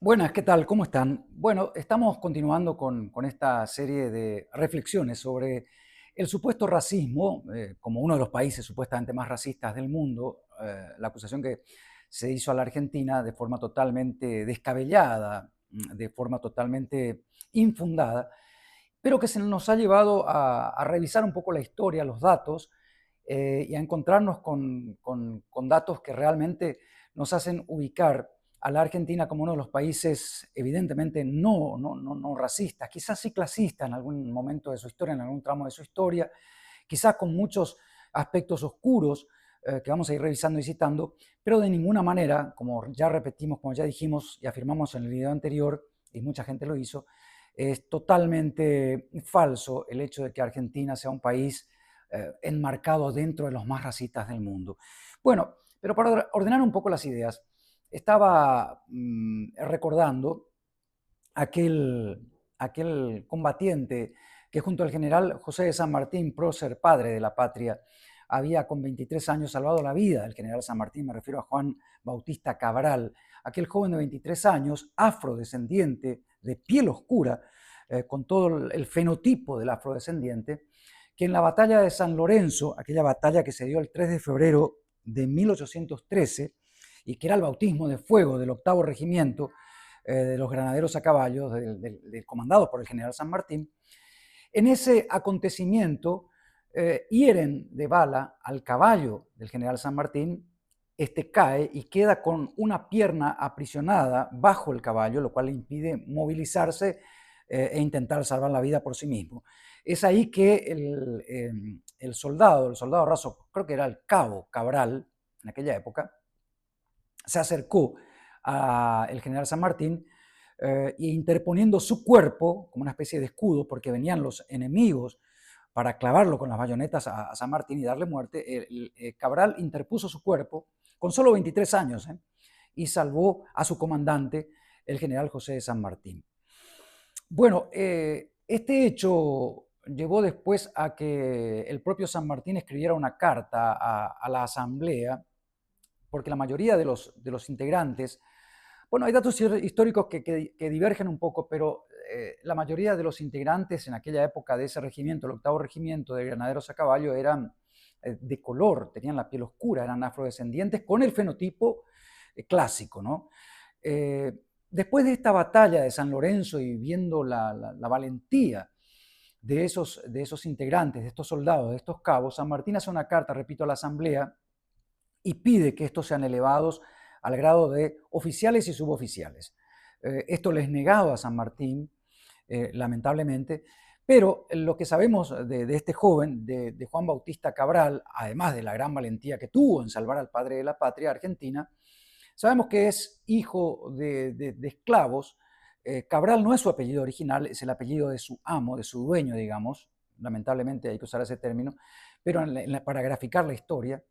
Buenas, ¿qué tal? ¿Cómo están? Bueno, estamos continuando con esta serie de reflexiones sobre el supuesto racismo, como uno de los países supuestamente más racistas del mundo, la acusación que se hizo a la Argentina de forma totalmente descabellada, de forma totalmente infundada, pero que se nos ha llevado a revisar un poco la historia, los datos, y a encontrarnos con datos que realmente nos hacen ubicar a la Argentina como uno de los países evidentemente no racistas, quizás sí clasistas en algún momento de su historia, en algún tramo de su historia, quizás con muchos aspectos oscuros que vamos a ir revisando y citando, pero de ninguna manera, como ya repetimos, como ya dijimos y afirmamos en el video anterior, y mucha gente lo hizo, es totalmente falso el hecho de que Argentina sea un país enmarcado dentro de los más racistas del mundo. Bueno, pero para ordenar un poco las ideas, estaba recordando aquel, aquel combatiente que junto al general José de San Martín, prócer padre de la patria, había con 23 años salvado la vida del general San Martín, me refiero a Juan Bautista Cabral, aquel joven de 23 años, afrodescendiente, de piel oscura, con todo el fenotipo del afrodescendiente, que en la batalla de San Lorenzo, aquella batalla que se dio el 3 de febrero de 1813, y que era el bautismo de fuego del octavo regimiento, de los granaderos a caballo, comandados por el general San Martín. En ese acontecimiento hieren de bala al caballo del general San Martín, este cae y queda con una pierna aprisionada bajo el caballo, lo cual le impide movilizarse e intentar salvar la vida por sí mismo. Es ahí que el soldado raso, creo que era el cabo Cabral, en aquella época, se acercó al general San Martín e interponiendo su cuerpo como una especie de escudo, porque venían los enemigos para clavarlo con las bayonetas a San Martín y darle muerte, Cabral interpuso su cuerpo con solo 23 años y salvó a su comandante, el general José de San Martín. Bueno, este hecho llevó después a que el propio San Martín escribiera una carta a la asamblea, porque la mayoría de los integrantes, bueno, hay datos históricos que divergen un poco, pero la mayoría de los integrantes en aquella época de ese regimiento, el octavo regimiento de granaderos a caballo, eran de color, tenían la piel oscura, eran afrodescendientes con el fenotipo clásico, ¿no? Eh, Después de esta batalla de San Lorenzo y viendo la valentía de esos integrantes, de estos soldados, de estos cabos, San Martín hace una carta, repito, a la asamblea y pide que estos sean elevados al grado de oficiales y suboficiales. Esto le es negado a San Martín, lamentablemente, pero lo que sabemos de este joven, de Juan Bautista Cabral, además de la gran valentía que tuvo en salvar al padre de la patria argentina, sabemos que es hijo de esclavos. Cabral no es su apellido original, es el apellido de su amo, de su dueño, digamos. Lamentablemente hay que usar ese término, pero para graficar la historia,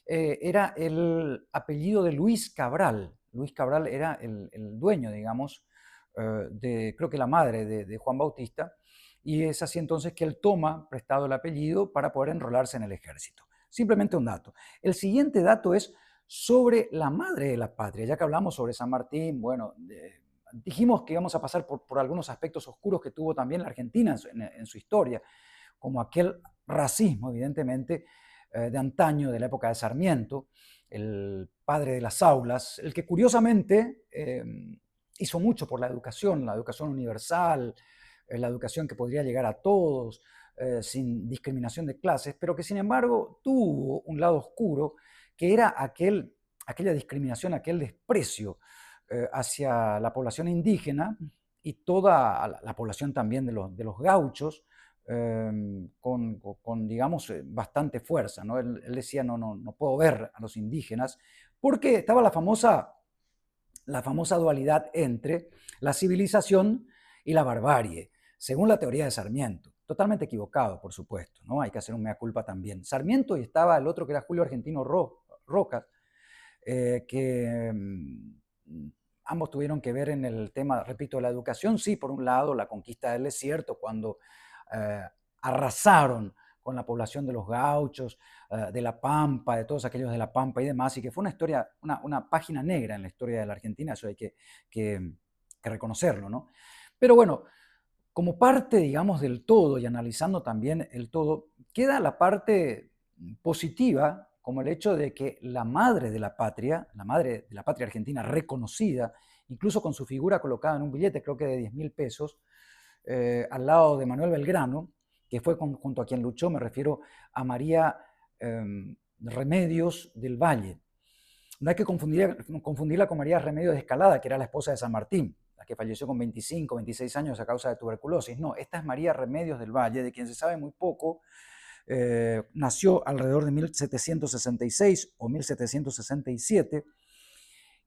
era el apellido de Luis Cabral. Luis Cabral era el dueño, digamos, creo que la madre de Juan Bautista, y es así entonces que él toma prestado el apellido para poder enrolarse en el ejército. Simplemente un dato. El siguiente dato es sobre la madre de la patria. Ya que hablamos sobre San Martín, bueno, dijimos que íbamos a pasar por algunos aspectos oscuros que tuvo también la Argentina en su historia, como aquel racismo, evidentemente, de antaño, de la época de Sarmiento, el padre de las aulas, el que curiosamente hizo mucho por la educación universal, la educación que podría llegar a todos, sin discriminación de clases, pero que sin embargo tuvo un lado oscuro, que era aquella discriminación, aquel desprecio hacia la población indígena y toda la población también de los gauchos, digamos, bastante fuerza, ¿no? Él decía, no puedo ver a los indígenas, porque estaba la famosa dualidad entre la civilización y la barbarie, según la teoría de Sarmiento. Totalmente equivocado, por supuesto, ¿no? Hay que hacer un mea culpa también. Sarmiento y estaba el otro que era Julio Argentino Roca, que ambos tuvieron que ver en el tema, repito, de la educación. Sí, por un lado, la conquista del desierto, cuando eh, arrasaron con la población de los gauchos, de la Pampa, de todos aquellos de la Pampa y demás, y que fue una historia, una página negra en la historia de la Argentina, eso hay que que reconocerlo, ¿no? Pero bueno, como parte, digamos, del todo y analizando también el todo, queda la parte positiva, como el hecho de que la madre de la patria argentina reconocida, incluso con su figura colocada en un billete, creo que de 10.000 pesos, al lado de Manuel Belgrano, que fue junto a quien luchó, me refiero a María Remedios del Valle. No hay que confundirla con María Remedios de Escalada, que era la esposa de San Martín, la que falleció con 25, 26 años a causa de tuberculosis. No, esta es María Remedios del Valle, de quien se sabe muy poco. Nació alrededor de 1766 o 1767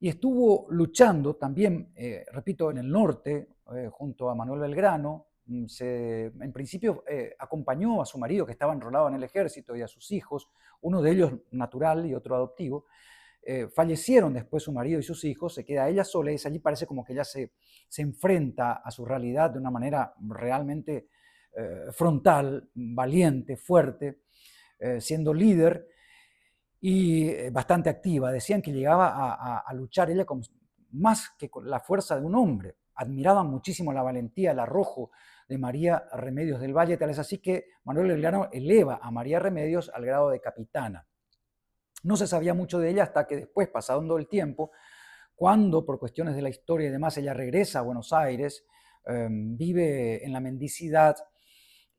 y estuvo luchando también, repito, en el norte, junto a Manuel Belgrano. En principio acompañó a su marido, que estaba enrolado en el ejército, y a sus hijos, uno de ellos natural y otro adoptivo. Fallecieron después su marido y sus hijos, se queda ella sola, y allí parece como que ella se enfrenta a su realidad de una manera realmente frontal, valiente, fuerte, siendo líder y bastante activa. Decían que llegaba a luchar ella más que con la fuerza de un hombre. Admiraban muchísimo la valentía, el arrojo de María Remedios del Valle, tal es así que Manuel Belgrano eleva a María Remedios al grado de capitana. No se sabía mucho de ella hasta que después, pasando el tiempo, cuando por cuestiones de la historia y demás ella regresa a Buenos Aires, vive en la mendicidad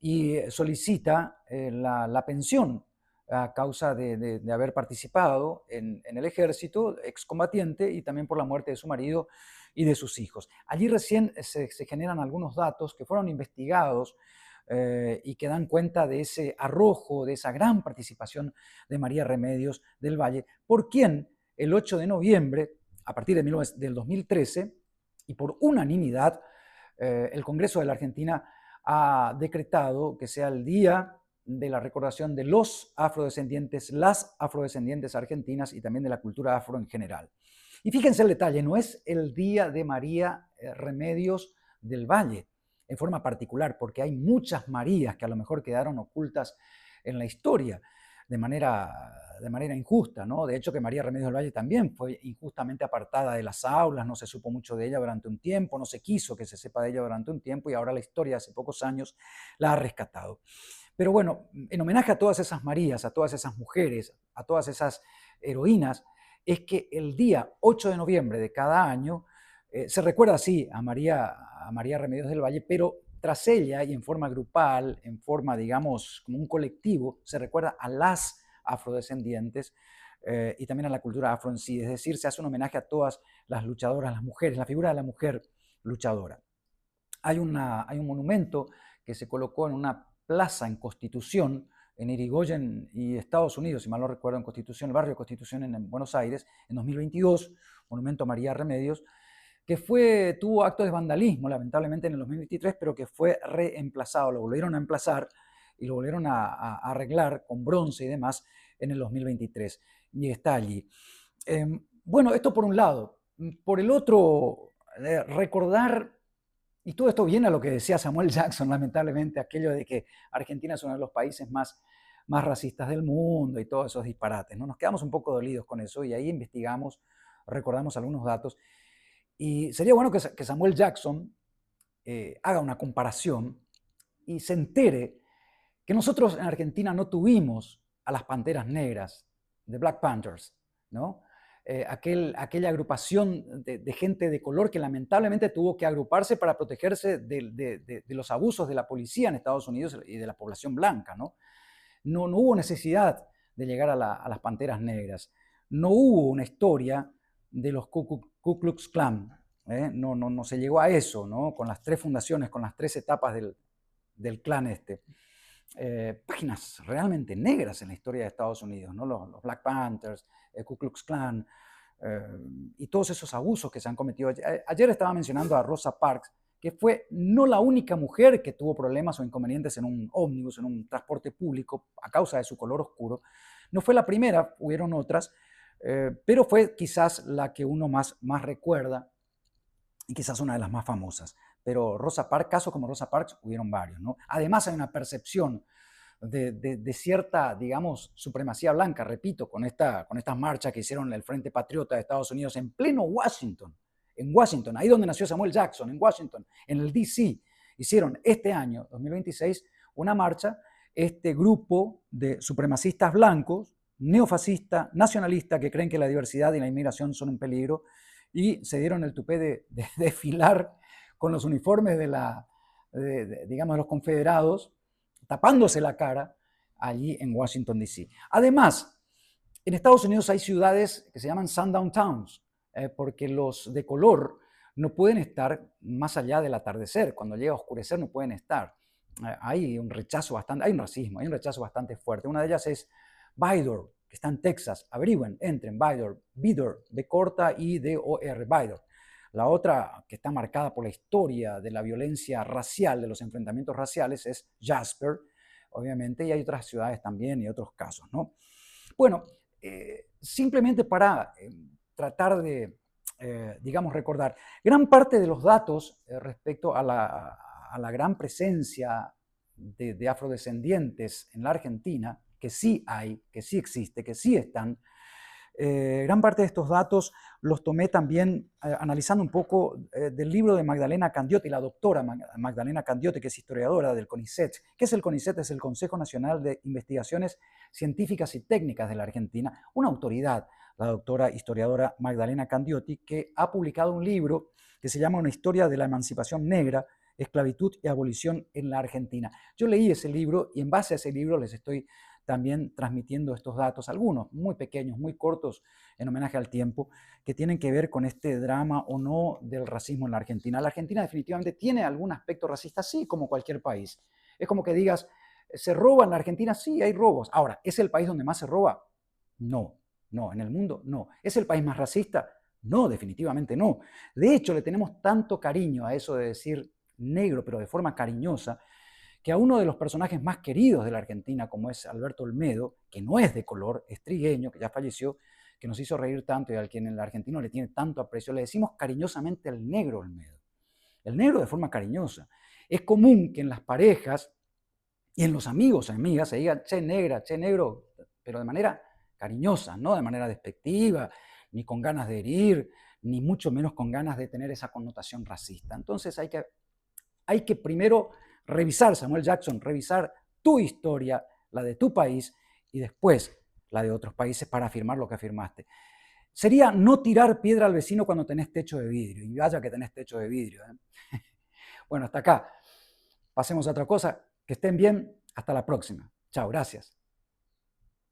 y solicita la pensión a causa de haber participado en el ejército, excombatiente, y también por la muerte de su marido y de sus hijos. Allí recién se generan algunos datos que fueron investigados y que dan cuenta de ese arrojo, de esa gran participación de María Remedios del Valle, por quien el 8 de noviembre, a partir del 2013, y por unanimidad, el Congreso de la Argentina ha decretado que sea el día de la recordación de los afrodescendientes, las afrodescendientes argentinas y también de la cultura afro en general. Y fíjense el detalle, no es el día de María Remedios del Valle en forma particular, porque hay muchas Marías que a lo mejor quedaron ocultas en la historia de manera injusta, ¿no? De hecho, que María Remedios del Valle también fue injustamente apartada de las aulas, no se supo mucho de ella durante un tiempo, no se quiso que se sepa de ella durante un tiempo, y ahora la historia hace pocos años la ha rescatado. Pero bueno, en homenaje a todas esas Marías, a todas esas mujeres, a todas esas heroínas, es que el día 8 de noviembre de cada año se recuerda así a María Remedios del Valle, pero tras ella y en forma grupal, en forma, digamos, como un colectivo, se recuerda a las afrodescendientes y también a la cultura afro en sí. Es decir, se hace un homenaje a todas las luchadoras, las mujeres, la figura de la mujer luchadora. Hay un monumento que se colocó en una plaza en Constitución, en Irigoyen y Estados Unidos, si mal no recuerdo, en Constitución, el barrio de Constitución en Buenos Aires, en 2022, monumento a María Remedios, que tuvo actos de vandalismo, lamentablemente, en el 2023, pero que fue reemplazado, lo volvieron a emplazar y lo volvieron a arreglar con bronce y demás en el 2023, y está allí. Bueno, esto por un lado. Por el otro, recordar, y todo esto viene a lo que decía Samuel Jackson, lamentablemente, aquello de que Argentina es uno de los países más racistas del mundo y todos esos disparates, ¿no? Nos quedamos un poco dolidos con eso y ahí investigamos, recordamos algunos datos. Y sería bueno que Samuel Jackson haga una comparación y se entere que nosotros en Argentina no tuvimos a las Panteras Negras, de Black Panthers, ¿no? Aquella agrupación de gente de color que lamentablemente tuvo que agruparse para protegerse de los abusos de la policía en Estados Unidos y de la población blanca, ¿no? No hubo necesidad de llegar a las Panteras Negras. No hubo una historia de los Ku Klux Klan. No se llegó a eso, ¿no? Con las 3 fundaciones, con las 3 etapas del clan este. Páginas realmente negras en la historia de Estados Unidos, ¿no? Los Black Panthers, el Ku Klux Klan y todos esos abusos que se han cometido. Ayer estaba mencionando a Rosa Parks, que fue no la única mujer que tuvo problemas o inconvenientes en un ómnibus, en un transporte público, a causa de su color oscuro. No fue la primera, hubieron otras, pero fue quizás la que uno más recuerda y quizás una de las más famosas. Pero casos como Rosa Parks hubieron varios, ¿no? Además hay una percepción de cierta, digamos, supremacía blanca, repito, con estas marchas que hicieron el Frente Patriota de Estados Unidos en pleno Washington, en Washington, ahí donde nació Samuel Jackson, en Washington, en el DC, hicieron este año, 2026, una marcha, este grupo de supremacistas blancos, neofascistas, nacionalistas, que creen que la diversidad y la inmigración son un peligro, y se dieron el tupé de desfilar con los uniformes digamos, de los confederados, tapándose la cara allí en Washington, D.C. Además, en Estados Unidos hay ciudades que se llaman sundown towns, porque los de color no pueden estar más allá del atardecer. Cuando llega a oscurecer no pueden estar. Hay un rechazo bastante, hay un racismo, hay un rechazo bastante fuerte. Una de ellas es Vidor, que está en Texas. Averigüen, entren, Vidor, de corta y D-O-R, Vidor. La otra, que está marcada por la historia de la violencia racial, de los enfrentamientos raciales, es Jasper, obviamente, y hay otras ciudades también y otros casos, ¿no? Bueno, simplemente para tratar de, digamos, recordar, gran parte de los datos respecto a la gran presencia de afrodescendientes en la Argentina, que sí hay, que sí existe, que sí están, gran parte de estos datos los tomé también analizando un poco del libro de Magdalena Candiotti, la doctora Magdalena Candiotti, que es historiadora del CONICET. ¿Qué es el CONICET? Es el Consejo Nacional de Investigaciones Científicas y Técnicas de la Argentina, una autoridad, la doctora historiadora Magdalena Candiotti, que ha publicado un libro que se llama Una historia de la emancipación negra, esclavitud y abolición en la Argentina. Yo leí ese libro y en base a ese libro les estoy también transmitiendo estos datos, algunos muy pequeños, muy cortos, en homenaje al tiempo, que tienen que ver con este drama o no del racismo en la Argentina. La Argentina definitivamente tiene algún aspecto racista, sí, como cualquier país. Es como que digas, ¿se roba en la Argentina? Sí, hay robos. Ahora, ¿es el país donde más se roba? No, no, en el mundo no. ¿Es el país más racista? No, definitivamente no. De hecho, le tenemos tanto cariño a eso de decir negro, pero de forma cariñosa, que a uno de los personajes más queridos de la Argentina, como es Alberto Olmedo, que no es de color, es trigueño, que ya falleció, que nos hizo reír tanto y al quien el argentino le tiene tanto aprecio, le decimos cariñosamente el negro Olmedo. El negro de forma cariñosa. Es común que en las parejas y en los amigos o amigas se diga che negra, che negro, pero de manera cariñosa, no de manera despectiva, ni con ganas de herir, ni mucho menos con ganas de tener esa connotación racista. Entonces hay que primero revisar, Samuel Jackson, revisar tu historia, la de tu país, y después la de otros países para afirmar lo que afirmaste. Sería no tirar piedra al vecino cuando tenés techo de vidrio, y vaya que tenés techo de vidrio. Bueno, hasta acá. Pasemos a otra cosa. Que estén bien. Hasta la próxima. Chao, gracias.